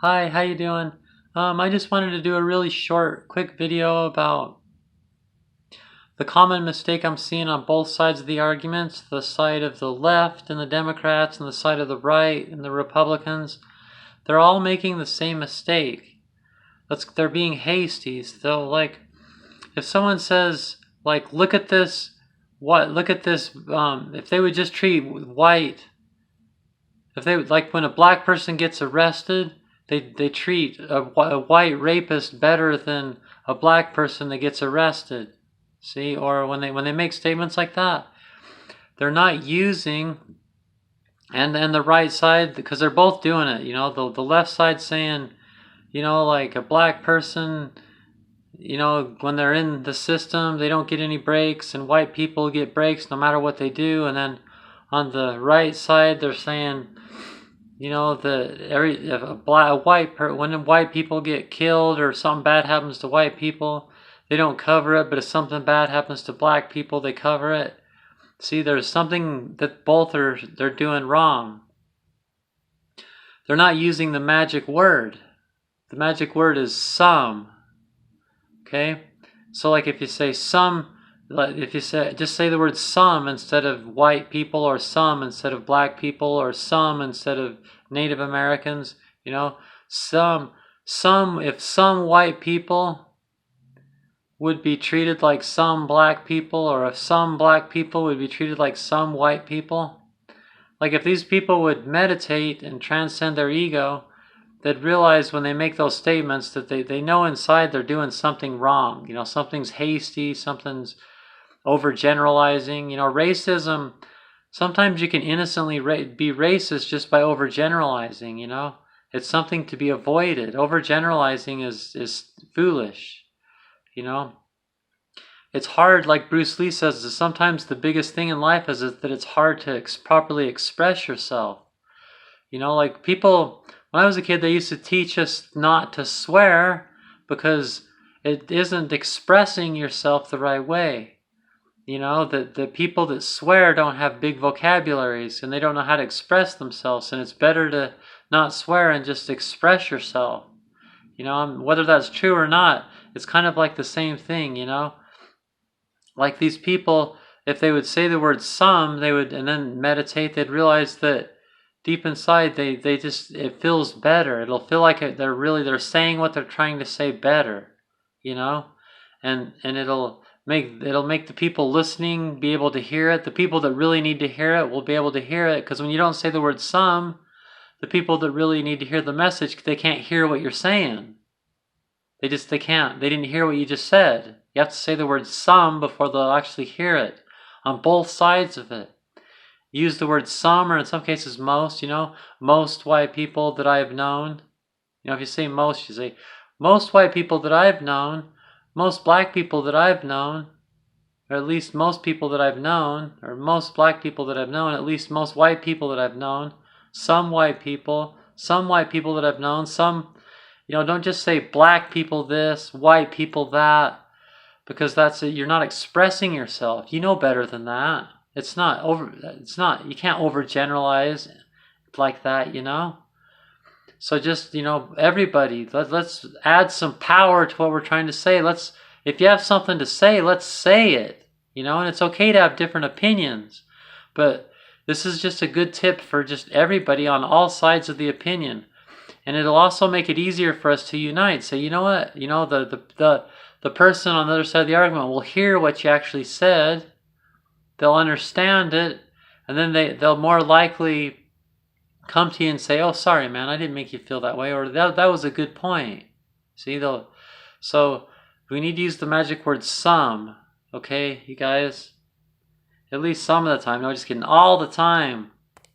Hi, how you doing? I just wanted to do a really short, quick video about the common mistake I'm seeing on both sides of the arguments, the side of the left and the Democrats and the side of the right and the Republicans. They're all making the same mistake. They're being hasty. So if someone says, look at this, if they would just treat white, if they when a black person gets arrested, they treat a white rapist better than a black person that gets arrested. See, or when they make statements like that, they're not using and the right side, because they're both doing it. The left side saying, like a black person, when they're in the system, they don't get any breaks, and white people get breaks no matter what they do. And then on the right side, they're saying, when white people get killed or something bad happens to white people, they don't cover it, but if something bad happens to black people, they cover it. See, there's something that they're doing wrong. They're not using the magic word. The magic word is some. Okay? So if you say some, just say the word some instead of white people, or some instead of black people, or some instead of Native Americans, if some white people would be treated like some black people, or if some black people would be treated like some white people, if these people would meditate and transcend their ego, they'd realize when they make those statements that they know inside they're doing something wrong. Something's hasty, something's overgeneralizing. Racism, sometimes you can innocently be racist just by overgeneralizing. It's something to be avoided. Overgeneralizing is foolish. It's hard, like Bruce Lee says, that sometimes the biggest thing in life is that it's hard to properly express yourself. People, when I was a kid, they used to teach us not to swear because it isn't expressing yourself the right way. The people that swear don't have big vocabularies and they don't know how to express themselves, and it's better to not swear and just express yourself. Whether that's true or not, it's kind of like the same thing. Like these people, if they would say the word some, they would, and then meditate, they'd realize that deep inside it feels better. It'll feel like they're saying what they're trying to say better, and it'll make the people listening be able to hear it. The people that really need to hear it will be able to hear it, because when you don't say the word some, the people that really need to hear the message, they can't hear what you're saying. They can't. They didn't hear what you just said. You have to say the word some before they'll actually hear it, on both sides of it. Use the word some, or in some cases most. Most white people that I've known. If you say most, you say most white people that I've known, most black people that I've known, or at least most people that I've known, or most black people that I've known, at least most white people that I've known, some white people that I've known, some, don't just say black people this, white people that, because you're not expressing yourself. You know better than that. You can't overgeneralize like that, So just, everybody, let's add some power to what we're trying to say. If you have something to say, let's say it, and it's okay to have different opinions. But this is just a good tip for just everybody on all sides of the opinion. And it'll also make it easier for us to unite. Say, you know what, the person on the other side of the argument will hear what you actually said. They'll understand it, and then they'll more likely come to you and say, oh, sorry, man, I didn't make you feel that way, or that was a good point. See, so we need to use the magic word some, okay, you guys? At least some of the time. No, just kidding. All the time.